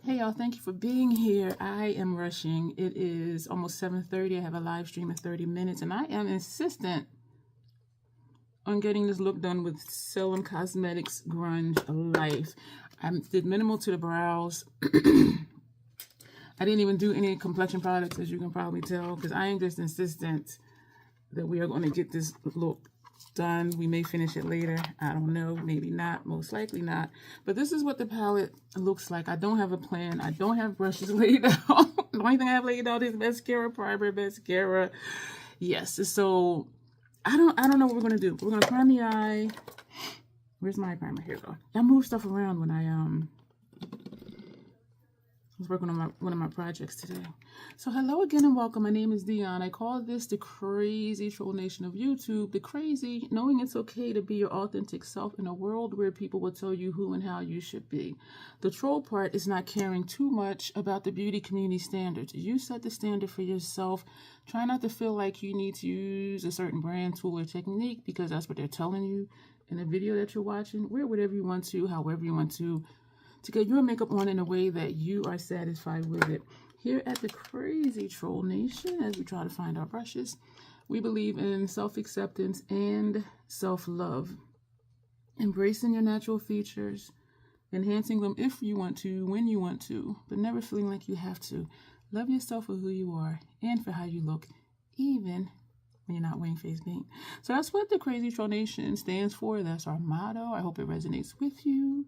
Hey y'all, thank you for being here. I am rushing. It is almost 7:30. I have a live stream in 30 minutes and I am insistent on getting this look done with Salem Cosmetics Grunge Life. I did minimal to the brows. I didn't even do any complexion products, as you can probably tell, because I am just insistent that we are going to get this look done. We may finish it later. I don't know. Maybe not. Most likely not. But this is what the palette looks like. I don't have a plan. I don't have brushes laid out. The only thing I have laid out is mascara, primer, mascara. Yes. So I don't know what we're going to do. We're going to prime the eye. Where's my primer? Here we go. I moved stuff around when I was working on one of my projects today. So hello again and welcome. My name is Dion. I call this the crazy troll nation of YouTube. The crazy, knowing it's okay to be your authentic self in a world where people will tell you who and how you should be. The troll part is not caring too much about the beauty community standards. You set the standard for yourself. Try not to feel like you need to use a certain brand, tool, or technique because that's what they're telling you in the video that you're watching. Wear whatever you want to, however you want to get your makeup on in a way that you are satisfied with it. Here at the Crazy Troll Nation, as we try to find our brushes, we believe in self-acceptance and self-love. Embracing your natural features, enhancing them if you want to, when you want to, but never feeling like you have to. Love yourself for who you are and for how you look, even when you're not wearing face paint. So that's what the Crazy Troll Nation stands for. That's our motto. I hope it resonates with you.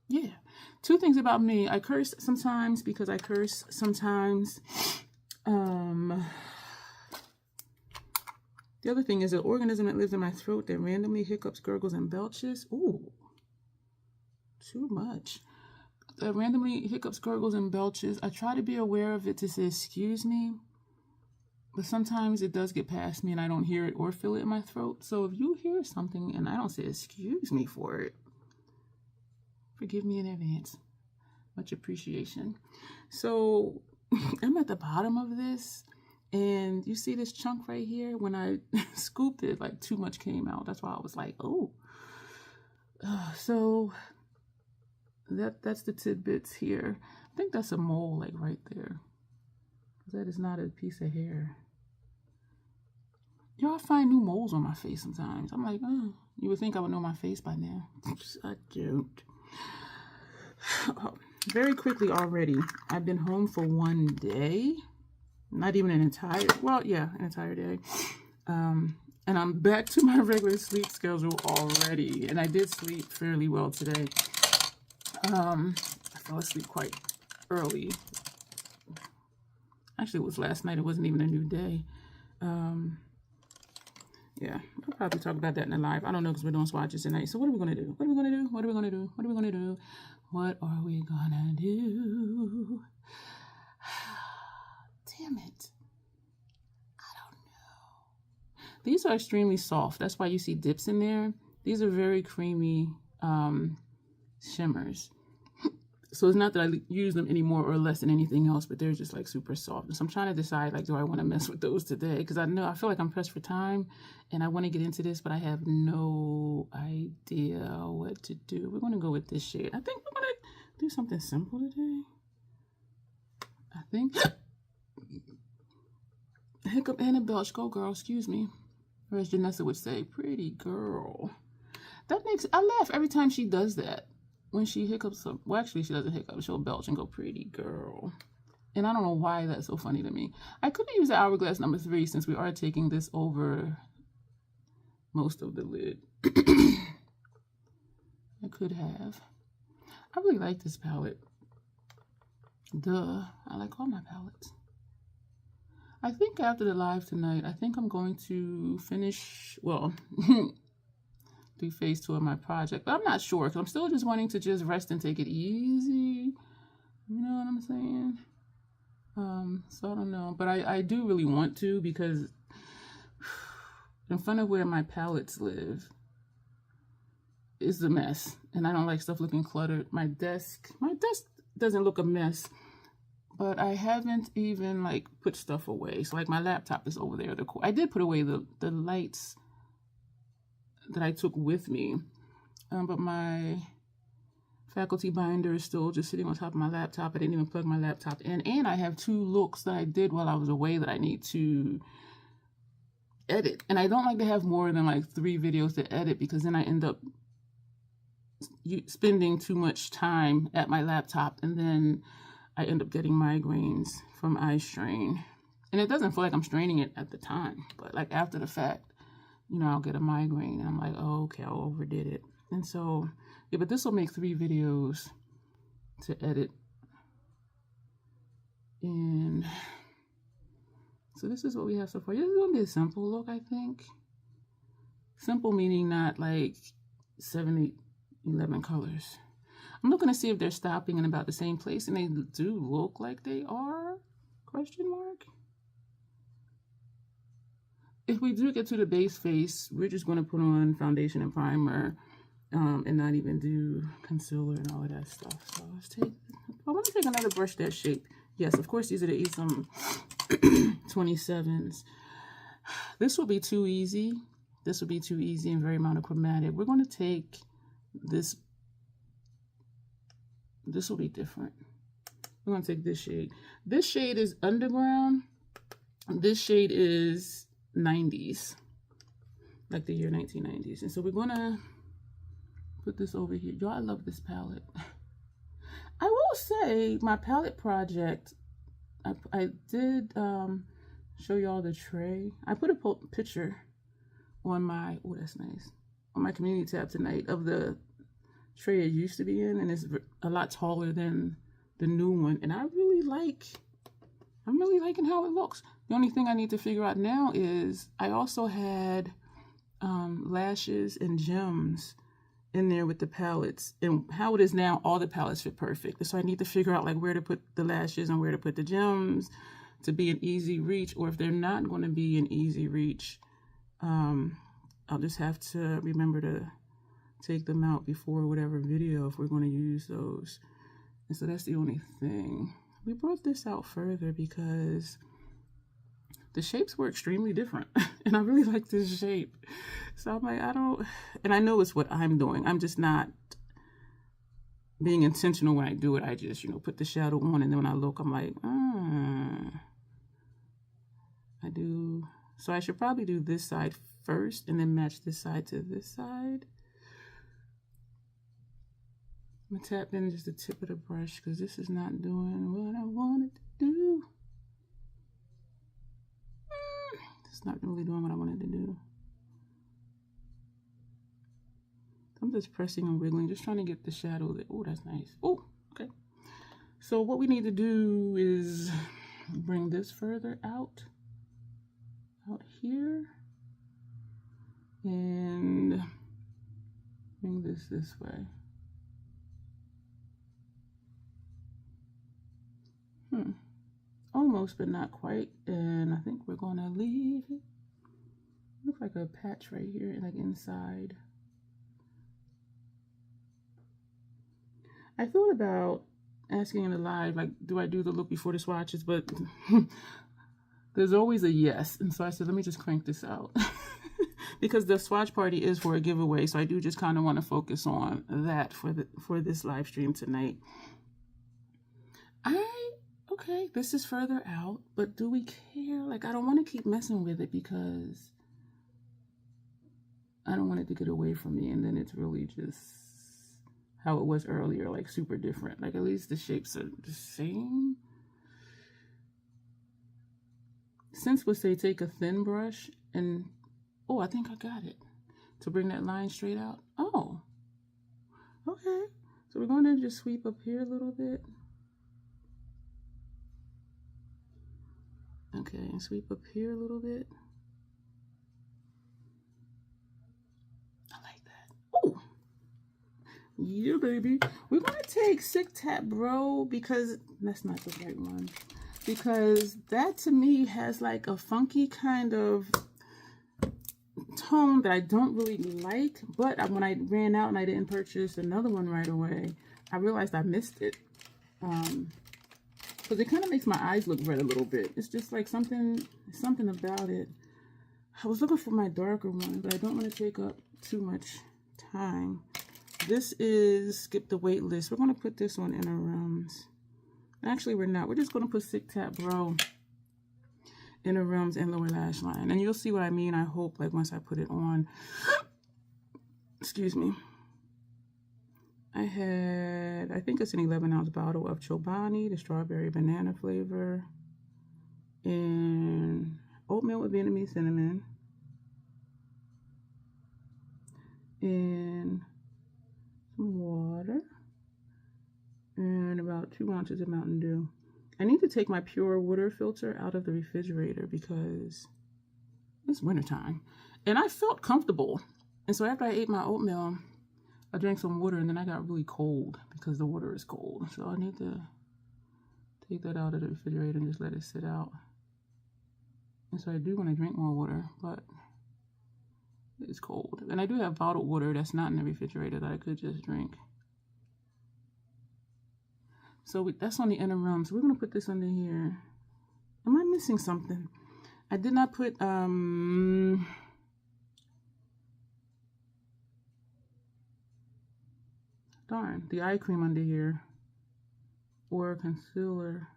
Yeah, two things about me. I curse sometimes because I curse sometimes. The other thing is an organism that lives in my throat that randomly hiccups, gurgles, and belches. Ooh, too much. That randomly hiccups, gurgles, and belches. I try to be aware of it to say, excuse me. But sometimes it does get past me and I don't hear it or feel it in my throat. So if you hear something and I don't say excuse me for it, forgive me in advance. Much appreciation. So I'm at the bottom of this and you see this chunk right here? When I scooped it, like too much came out. That's why I was like, oh. So that's the tidbits here. I think that's a mole like right there. That is not a piece of hair. Y'all find new moles on my face sometimes. I'm like, oh, you would think I would know my face by now. I don't. Very quickly already, I've been home for one day. Not even an entire, well, yeah, an entire day. And I'm back to my regular sleep schedule already. And I did sleep fairly well today. I fell asleep quite early. Actually, it was last night. It wasn't even a new day. Yeah, I'll probably talk about that in the live. I don't know because we're doing swatches tonight. So what are we going to do? What are we going to do? What are we going to do? What are we going to do? What are we going to do? Damn it. I don't know. These are extremely soft. That's why you see dips in there. These are very creamy shimmers. So it's not that I use them any more or less than anything else, but they're just like super soft. So I'm trying to decide, like, do I want to mess with those today? Because I feel like I'm pressed for time and I want to get into this, but I have no idea what to do. We're going to go with this shade. I think we're going to do something simple today. I think. Hiccup and a belch. Go, girl. Excuse me. Or as Janessa would say, pretty girl. I laugh every time she does that. When she hiccups, well, actually, she doesn't hiccup. She'll belch and go, pretty girl. And I don't know why that's so funny to me. I could have used the hourglass number 3 since we are taking this over most of the lid. I could have. I really like this palette. Duh. I like all my palettes. I think after the live tonight, I think I'm going to finish, well, do phase 2 of my project, but I'm not sure because I'm still just wanting to just rest and take it easy. You know what I'm saying? So I don't know, but I do really want to because in front of where my palettes live is a mess, and I don't like stuff looking cluttered. My desk doesn't look a mess, but I haven't even like put stuff away. So like my laptop is over there. I did put away the lights that I took with me, but faculty binder is still just sitting on top of my laptop. I didn't even plug my laptop in. And I have 2 looks that I did while I was away that I need to edit. And I don't like to have more than like 3 videos to edit, because then I end up spending too much time at my laptop, and then I end up getting migraines from eye strain. And it doesn't feel like I'm straining it at the time, but like after the fact, you know, I'll get a migraine and I'm like, oh, okay, I overdid it. And so, yeah, but this will make 3 videos to edit. And so this is what we have so far. This is going to be a simple look, I think. Simple meaning not like 7, 8, 11 colors. I'm looking to see if they're stopping in about the same place, and they do look like they are, question mark. If we do get to the base face, we're just going to put on foundation and primer and not even do concealer and all of that stuff. So let's take, I want to take another brush that shape. Yes, of course, these are the Esom 27s. This will be too easy. This will be too easy and very monochromatic. We're going to take this. This will be different. We're going to take this shade. This shade is Underground. This shade is 90s, like the year 1990s. And so we're going to put this over here. Y'all, I love this palette. I will say my palette project, I did show y'all the tray. I put a picture on my, oh, that's nice, on my community tab tonight of the tray it used to be in, and it's a lot taller than the new one. And I'm really liking how it looks. The only thing I need to figure out now is I also had lashes and gems in there with the palettes, and how it is now, all the palettes fit perfect. So I need to figure out like where to put the lashes and where to put the gems to be an easy reach, or if they're not going to be an easy reach, I'll just have to remember to take them out before whatever video if we're going to use those. And so that's the only thing. We brought this out further because the shapes were extremely different and I really like this shape. So I'm like, and I know it's what I'm doing. I'm just not being intentional when I do it. I just, you know, put the shadow on, and then when I look, I'm like, I do. So I should probably do this side first and then match this side to this side. I'm gonna tap in just the tip of the brush because this is not doing what I wanted to do. It's not really doing what I wanted to do. I'm just pressing and wiggling, just trying to get the shadow that, oh, that's nice. Oh, okay. So what we need to do is bring this further out here, and bring this way. Almost, but not quite. And I think we're gonna leave it. Looks like a patch right here, like inside. I thought about asking in the live, like, do I do the look before the swatches? But there's always a yes. And so I said, let me just crank this out. Because the swatch party is for a giveaway. So I do just kind of want to focus on that for this live stream tonight. Okay, this is further out, but do we care? Like, I don't want to keep messing with it because I don't want it to get away from me, and then it's really just how it was earlier, like super different. Like, at least the shapes are the same. Since we'll say take a thin brush and, oh, I think I got it. To bring that line straight out. Oh, okay. So we're going to just sweep up here a little bit. Okay, and sweep up here a little bit. I like that. Oh, yeah, baby. We're going to take Sick Tap Bro because that's not the right one. Because that to me has like a funky kind of tone that I don't really like. But when I ran out and I didn't purchase another one right away, I realized I missed it. Because it kind of makes my eyes look red a little bit. It's just like something about it. I was looking for my darker one, but I don't want to take up too much time This is Skip the Wait List. We're going to put this on Inner Realms. Actually, we're not. We're just going to put Sick Tap Bro, Inner Realms, and Lower Lash Line. And you'll see what I mean, I hope, like once I put it on. Excuse me. I think it's an 11-ounce bottle of Chobani, the strawberry banana flavor, and oatmeal with Vietnamese cinnamon, and some water, and about 2 ounces of Mountain Dew. I need to take my pure water filter out of the refrigerator because it's wintertime. And I felt comfortable. And so after I ate my oatmeal, I drank some water, and then I got really cold because the water is cold. So I need to take that out of the refrigerator and just let it sit out. And so I do want to drink more water, but it's cold. And I do have bottled water that's not in the refrigerator that I could just drink. So that's on the Inner Realm. So we're going to put this under here. Am I missing something? I did not put, darn, the eye cream under here, or concealer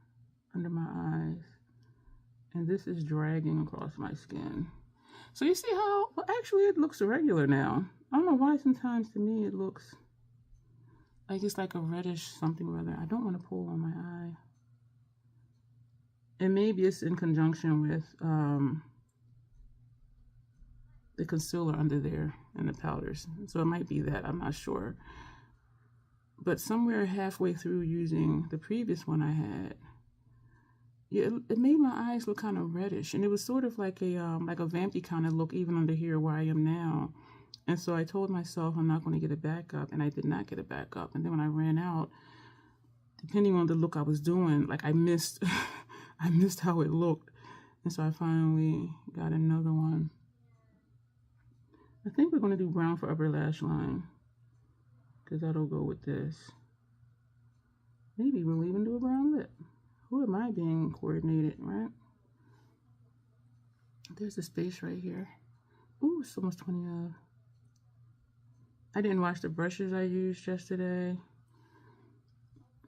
under my eyes, and this is dragging across my skin. So you see how, well, actually it looks irregular now. I don't know why sometimes to me it looks like it's like a reddish something or other. I don't want to pull on my eye. And maybe it's in conjunction with the concealer under there and the powders. So it might be that, I'm not sure. But somewhere halfway through using the previous one I had, yeah, it made my eyes look kind of reddish. And it was sort of like a vampy kind of look even under here where I am now. And so I told myself I'm not going to get it back up, and I did not get it back up. And then when I ran out, depending on the look I was doing, like I missed I missed how it looked. And so I finally got another one. I think we're going to do brown for upper lash line, because that'll go with this. Maybe we'll even do a brown lip. Who am I being coordinated, right? There's a space right here. Ooh, it's almost 20 of. I didn't wash the brushes I used yesterday.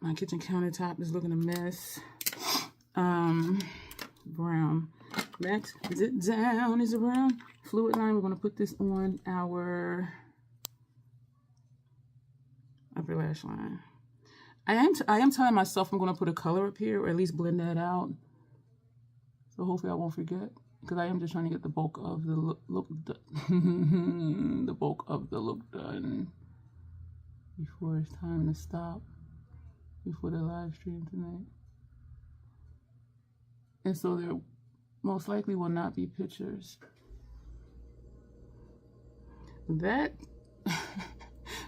My kitchen countertop is looking a mess. Brown. Next, zip down is a brown. Fluid line, we're going to put this on our upper lash line. I am telling myself I'm going to put a color up here, or at least blend that out. So hopefully I won't forget, because I am just trying to get the bulk of the look the bulk of the look done before it's time to stop, before the live stream tonight. And so there most likely will not be pictures. That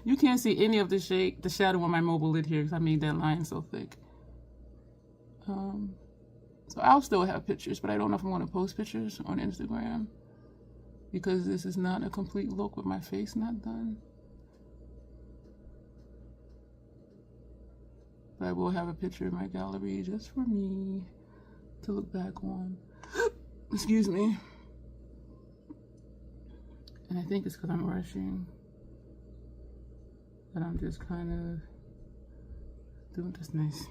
you can't see any of the shadow on my mobile lid here because I made that line so thick. So I'll still have pictures, but I don't know if I'm going to post pictures on Instagram because this is not a complete look with my face not done. But I will have a picture in my gallery just for me to look back on. Excuse me. And I think it's because I'm rushing that I'm just kind of doing this nice.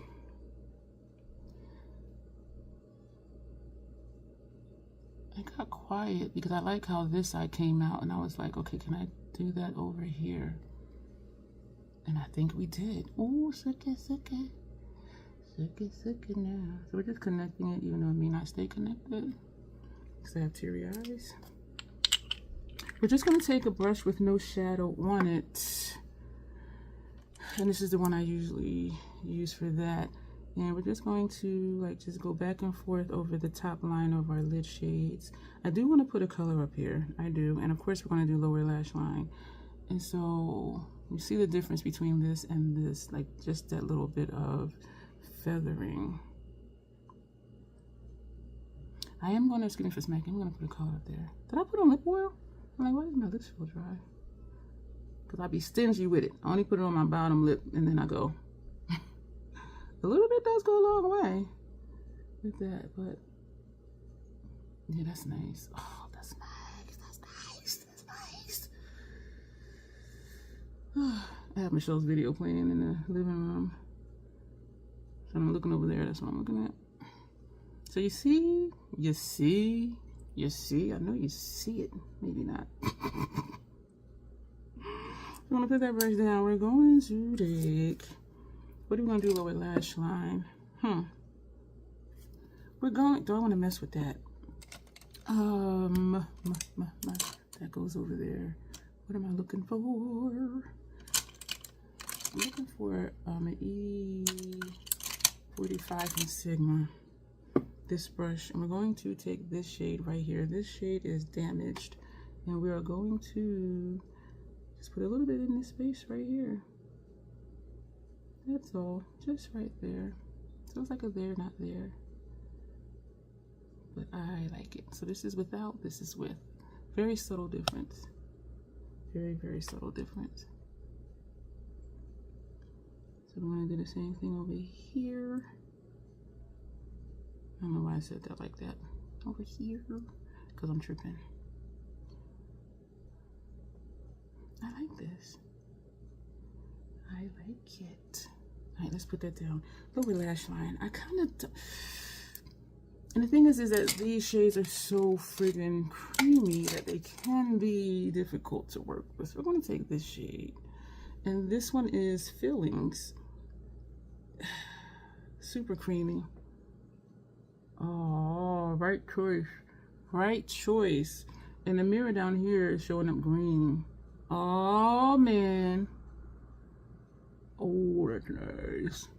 I got quiet because I like how this side came out, and I was like, okay, can I do that over here? And I think we did. Ooh, suck it now. So we're just connecting it, even though it may not stay connected because I have teary eyes. We're just going to take a brush with no shadow on it. And this is the one I usually use for that. And we're just going to just go back and forth over the top line of our lid shades. I do want to put a color up here. I do. And of course, we're going to do lower lash line. And so you see the difference between this and this, like just that little bit of feathering. I am going to, excuse me for smacking, I'm going to put a color up there. Did I put on lip oil? I'm like, why does my lips feel dry? Because I be stingy with it. I only put it on my bottom lip and then I go. A little bit does go a long way with that, but yeah, that's nice. Oh, that's nice. That's nice. That's nice. I have Michelle's video playing in the living room. So I'm looking over there, that's what I'm looking at. So you see, I know you see it, maybe not. I'm gonna put that brush down. We're going to take, what are we gonna do lower lash line? We're going, do I wanna mess with that? That goes over there. What am I looking for? I'm looking for an E45 from Sigma. This brush, and we're going to take this shade right here. This shade is damaged, and we are going to just put a little bit in this space right here. That's all, just right there. Feels like a there, not there. But I like it. So this is without, this is with. Very subtle difference. Very, very subtle difference. So we're going to do the same thing over here. I don't know why I said that like that. Over here, because I'm tripping. I like this. I like it. All right, let's put that down. Lower lash line. I kind of... And the thing is that these shades are so friggin' creamy that they can be difficult to work with. We're going to take this shade. And this one is Fillings. Super creamy. Oh, right choice. Right choice. And the mirror down here is showing up green. Oh, man. Oh, that's nice.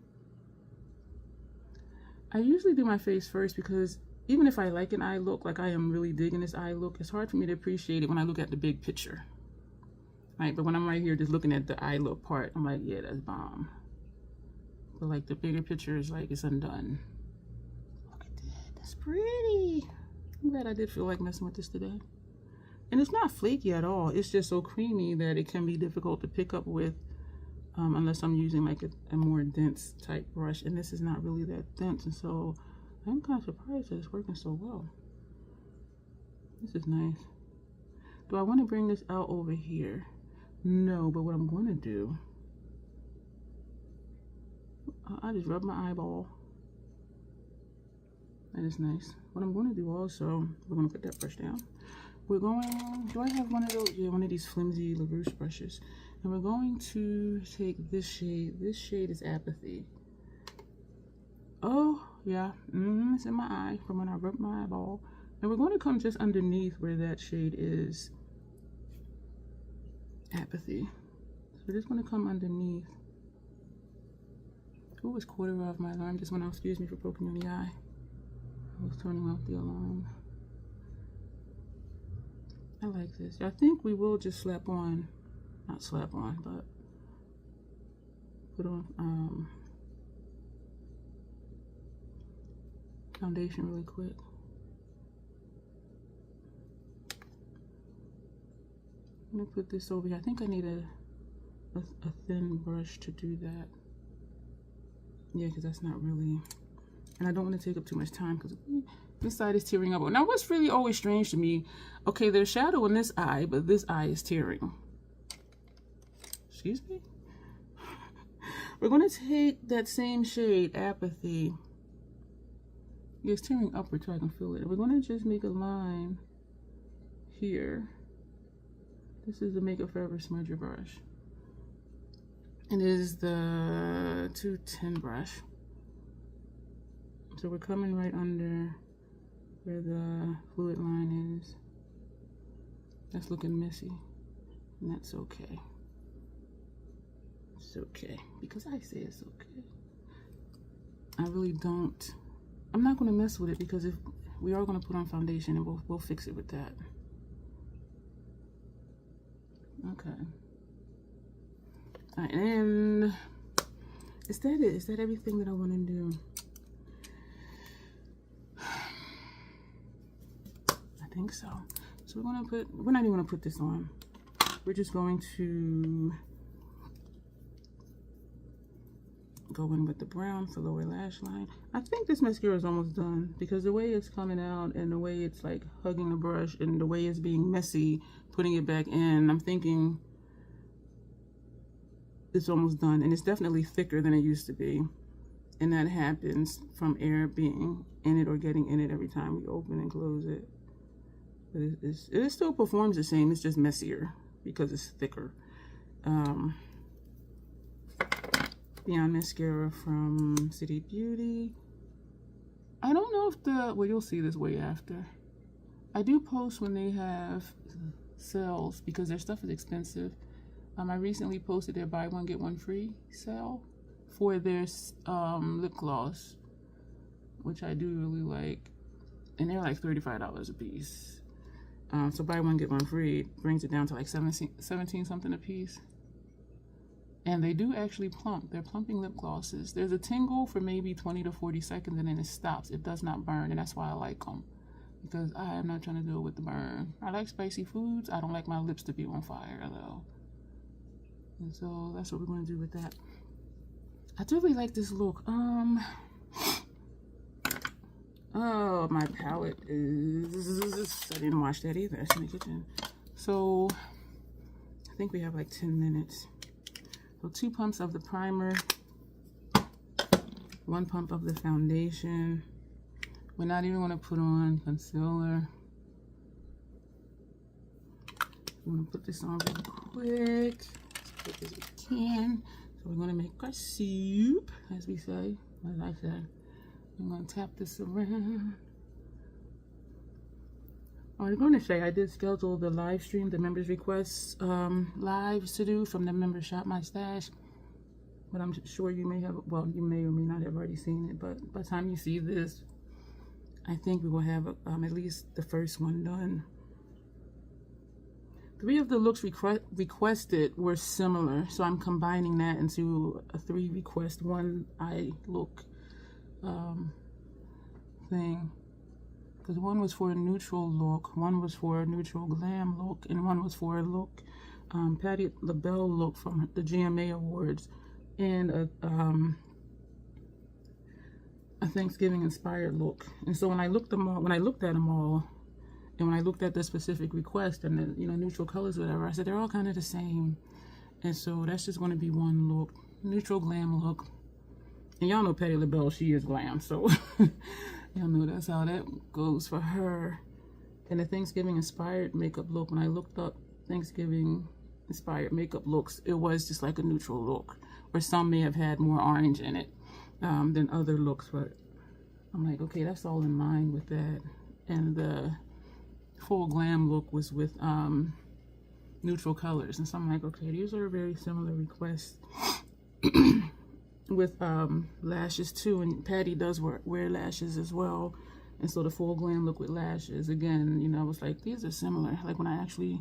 I usually do my face first because even if I like an eye look, like I am really digging this eye look, it's hard for me to appreciate it when I look at the big picture. Right? But when I'm right here just looking at the eye look part, I'm like, yeah, that's bomb. But like the bigger picture is like, it's undone. Look at that. That's pretty. I'm glad I did feel like messing with this today. And it's not flaky at all. It's just so creamy that it can be difficult to pick up with. Unless I'm using like a more dense type brush, and this is not really that dense, and so I'm kind of surprised that it's working so well. This is nice. Do I want to bring this out over here? No, but what I'm going to do, I just rub my eyeball. That is nice. What I'm going to do also, we're going to put that brush down. We're going, do I have one of those? Yeah, one of these flimsy Luvs brushes. And we're going to take this shade. This shade is Apathy. Oh, yeah. It's in my eye from when I rubbed my eyeball. And we're going to come just underneath where that shade is Apathy. So we're just going to come underneath. Oh, it's quarter of my alarm just went off. Excuse me for poking you in the eye. I was turning off the alarm. I like this. I think we will just slap on. Not slap on, but put on foundation really quick. I'm gonna put this over here. I think I need a thin brush to do that. Yeah, because that's not really, and I don't want to take up too much time because this side is tearing up. Now, what's really always strange to me, okay, there's shadow in this eye, but this eye is tearing. Excuse me? We're going to take that same shade, Apathy. Yeah, it's tearing upward so I can feel it. We're going to just make a line here. This is the Makeup Forever smudger brush. And it is the 210 brush. So we're coming right under where the fluid line is. That's looking messy, and that's okay. It's okay, because I say it's okay. I really don't, I'm not going to mess with it because if we are going to put on foundation, and we'll fix it with that. Okay. All right, and is that it? Is that everything that I want to do? I think so. So we're going to put, we're not even going to put this on. We're just going to go in with the brown for lower lash line. I think this mascara is almost done because the way it's coming out and the way it's like hugging the brush and the way it's being messy, putting it back in, I'm thinking it's almost done, and it's definitely thicker than it used to be. And that happens from air being in it or getting in it every time we open and close it. But it still performs the same, it's just messier because it's thicker. Beyond Mascara from City Beauty. I don't know if well, you'll see this way after. I do post when they have sales because their stuff is expensive. I recently posted their buy one get one free sale for their lip gloss, which I do really like, and they're like $35 a piece. So buy one get one free brings it down to like 17 something a piece. And they do actually plump. They're plumping lip glosses. There's a tingle for maybe 20 to 40 seconds and then it stops. It does not burn, and that's why I like them, because I am not trying to deal with the burn. I like spicy foods. I don't like my lips to be on fire though. And so that's what we're going to do with that. I do really like this look. Oh, my palette is, I didn't wash that either. It's in the kitchen. So I think we have like 10 minutes. So 2 pumps of the primer, 1 pump of the foundation. We're not even going to put on concealer. I'm going to put this on real quick, as quick as we can. So we're going to make our soup, as we say, as I say. I'm going to tap this around. I was going to say I did schedule the live stream, the members requests lives to do from the member shop My Stash, but I'm sure you may have, well, you may or may not have already seen it, but by the time you see this, I think we will have at least the first one done. 3 of the looks requested were similar, so I'm combining that into a 3 request 1 eye look thing. Because one was for a neutral look, one was for a neutral glam look, and one was for a look, Patti LaBelle look from the GMA Awards, and a Thanksgiving inspired look. And so when I looked at them all, and when I looked at the specific request and the neutral colors, whatever, I said they're all kind of the same. And so that's just going to be one look, neutral glam look. And y'all know Patti LaBelle, she is glam, so. Y'all know that's how that goes for her. And the Thanksgiving inspired makeup look, when I looked up Thanksgiving inspired makeup looks, it was just like a neutral look, or some may have had more orange in it than other looks, but I'm like, okay, that's all in line with that. And the full glam look was with neutral colors, and so I'm like, okay, these are very similar requests. With lashes too, and Patti does wear lashes as well, and so the full glam look with lashes, again, I was like, these are similar, like when I actually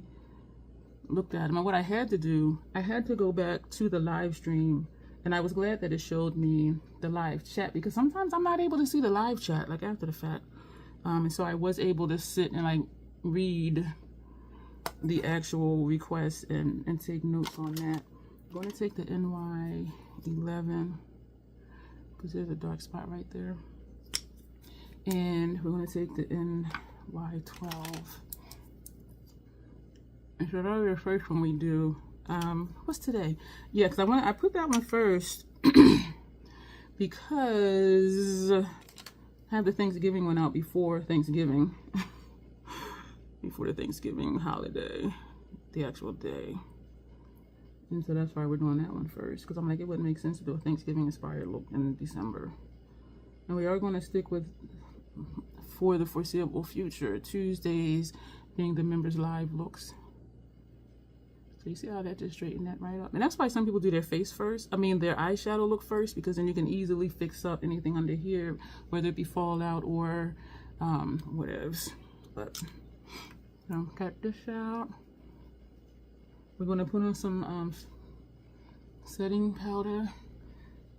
looked at them. And what I had to do, I had to go back to the live stream, and I was glad that it showed me the live chat, because sometimes I'm not able to see the live chat like after the fact, and so I was able to sit and like read the actual requests and take notes on that. I'm going to take the NY11 because there's a dark spot right there, and we're going to take the NY12. And so that'll be the first one we do. What's today? Yeah, because I put that one first because I have the Thanksgiving one out before Thanksgiving, before the Thanksgiving holiday, the actual day. And so that's why we're doing that one first, because I'm like, it wouldn't make sense to do a Thanksgiving inspired look in December. And we are going to stick with, for the foreseeable future, Tuesdays being the members live looks. So you see how that just straightened that right up. And that's why some people do their face first, their eyeshadow look first, because then you can easily fix up anything under here, whether it be fallout or whatevs. But cut this out. We're going to put on some setting powder,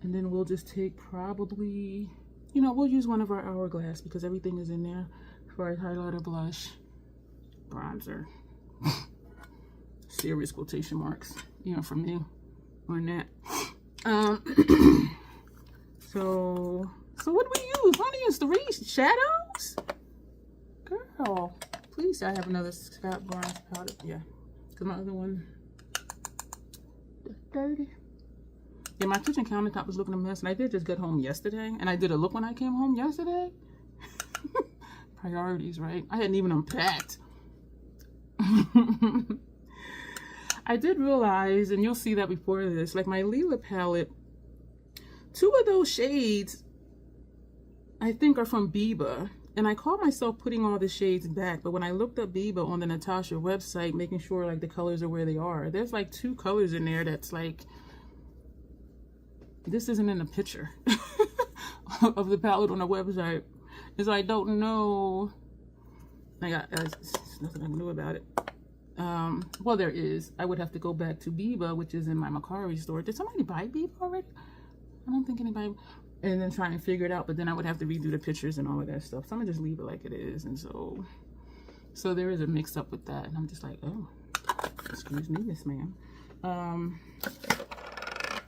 and then we'll just take probably, we'll use one of our hourglass because everything is in there for our highlighter, blush, bronzer. Serious quotation marks, from me on that. So what do we use? Why do we use 3 shadows? Girl, please, I have another scalp bronze powder. Yeah. My other one, dirty. Yeah, my kitchen countertop was looking a mess, and I did just get home yesterday, and I did a look when I came home yesterday. Priorities, right? I hadn't even unpacked. I did realize, and you'll see that before this, like my Lila palette, 2 of those shades I think are from Biba, and I caught myself putting all the shades back, but when I looked up Biba on the Natasha website, making sure like the colors are where they are, there's like 2 colors in there that's like, this isn't in the picture of the palette on the website. Is I don't know. There's nothing I can do about it. Well, there is. I would have to go back to Biba, which is in my Macari store. Did somebody buy Biba already? I don't think anybody. And then try and figure it out. But then I would have to redo the pictures and all of that stuff. So I'm gonna just leave it like it is. And so there is a mix up with that. And I'm just like, oh, excuse me, yes, ma'am.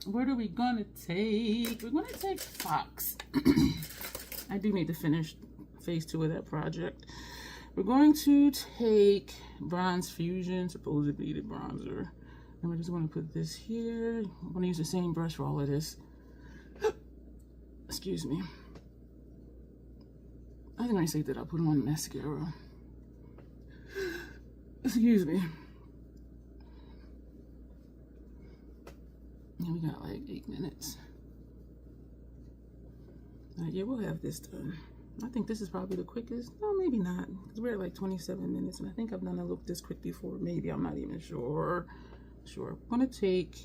What are we gonna take? We're gonna take Fox. I do need to finish phase 2 of that project. We're going to take Bronze Fusion, supposedly the bronzer. And we're just going to put this here. I'm going to use the same brush for all of this. Excuse me. I think I said that I'll put on mascara. Excuse me. And we got like 8 minutes. Yeah, we'll have this done. I think this is probably the quickest. No, maybe not. Because we're at like 27 minutes. And I think I've done a look this quick before. Maybe. I'm not even sure. I'm going to take...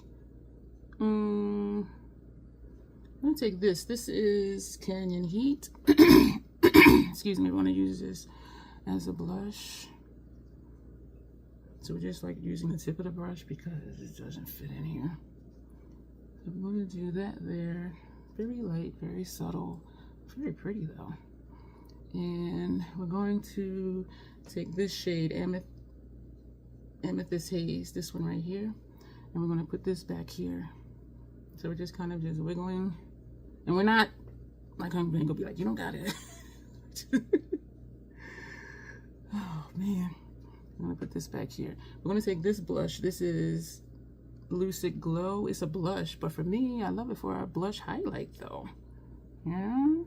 I'm going to take this. This is Canyon Heat. Excuse me. I want to use this as a blush. So we're just like using the tip of the brush because it doesn't fit in here. So we're going to do that there. Very light, very subtle, very pretty though. And we're going to take this shade, Amethyst Haze, this one right here, and we're going to put this back here. So we're just kind of just wiggling, and we're not like I'm going to be like, you don't got it. Oh man, I'm going to put this back here. We're going to take this blush. This is Lucid Glow. It's a blush, but for me, I love it for a blush highlight though. Yeah.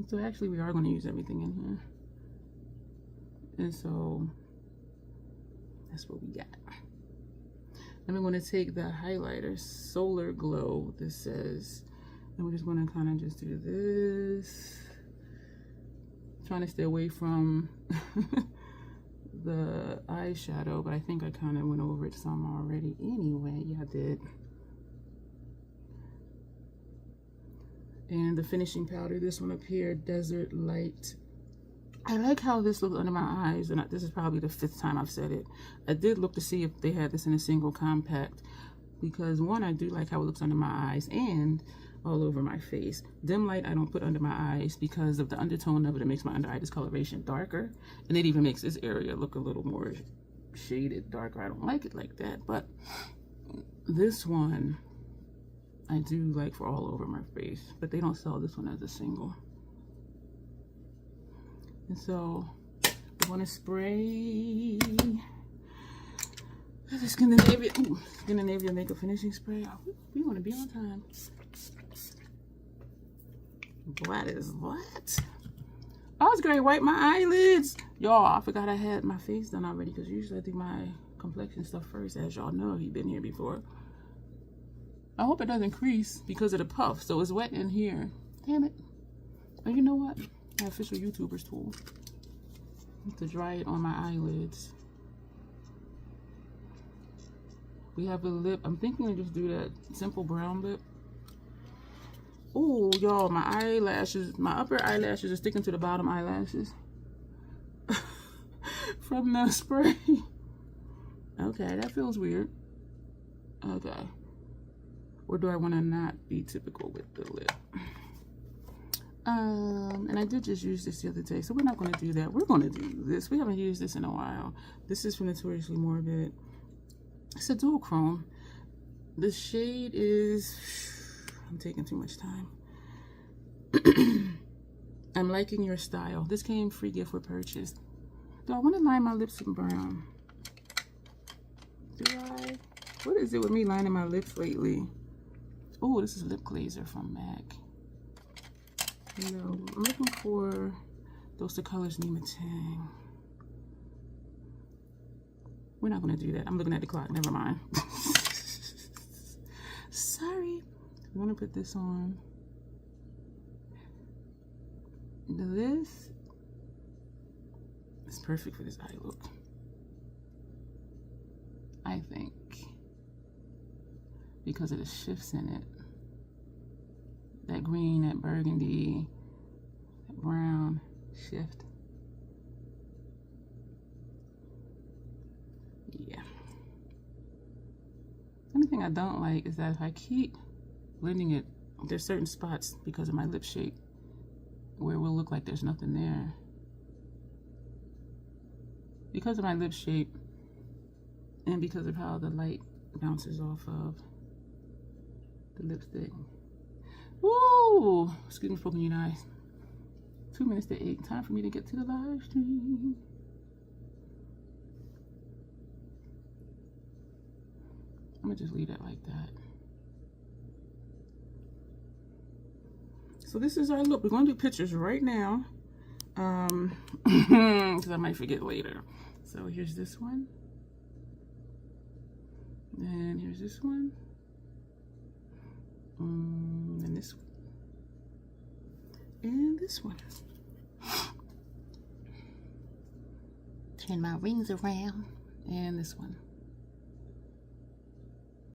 So actually we are going to use everything in here. And so that's what we got. Then we're going to take the highlighter, Solar Glow, this says, and we're just going to kind of just do this. Trying to stay away from the eyeshadow, but I think I kind of went over it some already anyway. Yeah, I did. And the finishing powder, this one up here, Desert Light. I like how this looks under my eyes, and this is probably the 5th time I've said it. I did look to see if they had this in a single compact, because one, I do like how it looks under my eyes and all over my face. Dim light I don't put under my eyes because of the undertone of it. It makes my under eye discoloration darker, and it even makes this area look a little more shaded darker. I don't like it like that, but this one I do like for all over my face, but they don't sell this one as a single. And so I want to spray the Scandinavia makeup finishing spray. Oh, we want to be on time. What is what? I was going to wipe my eyelids. Y'all, I forgot I had my face done already, because usually I do my complexion stuff first, as y'all know if you've been here before. I hope it doesn't crease because of the puff, so it's wet in here. Damn it. Oh, you know what? My official YouTuber's tool. I have to dry it on my eyelids. We have a lip. I'm thinking to just do that simple brown lip. Oh, y'all, my eyelashes, my upper eyelashes are sticking to the bottom eyelashes from the spray. Okay, that feels weird. Okay. Or do I want to not be typical with the lip? And I did just use this the other day, so we're not going to do that. We're going to do this. We haven't used this in a while. This is from Notoriously Morbid. It's a dual chrome. The shade is... I'm taking too much time. I'm liking your style. This came free gift with purchase. Do I want to line my lips in brown? Do I? What is it with me lining my lips lately? Oh, this is lip glazer from MAC. No, I'm looking for those the colors Nima Tang. We're not gonna do that. I'm looking at the clock. Never mind. Sorry. I'm gonna put this on. This is perfect for this eye look, I think, because of the shifts in it. That green, that burgundy, that brown shift. Yeah. Only thing I don't like is that if I keep blending it, there's certain spots because of my lip shape where it will look like there's nothing there. Because of my lip shape and because of how the light bounces off of the lipstick. Woo! Excuse me for you guys. 2 minutes to 8. Time for me to get to the live stream. I'm gonna just leave that like that. So this is our look. We're gonna do pictures right now, because I might forget later. So here's this one, and here's this one, and this one, and this one. Turn my rings around, and this one.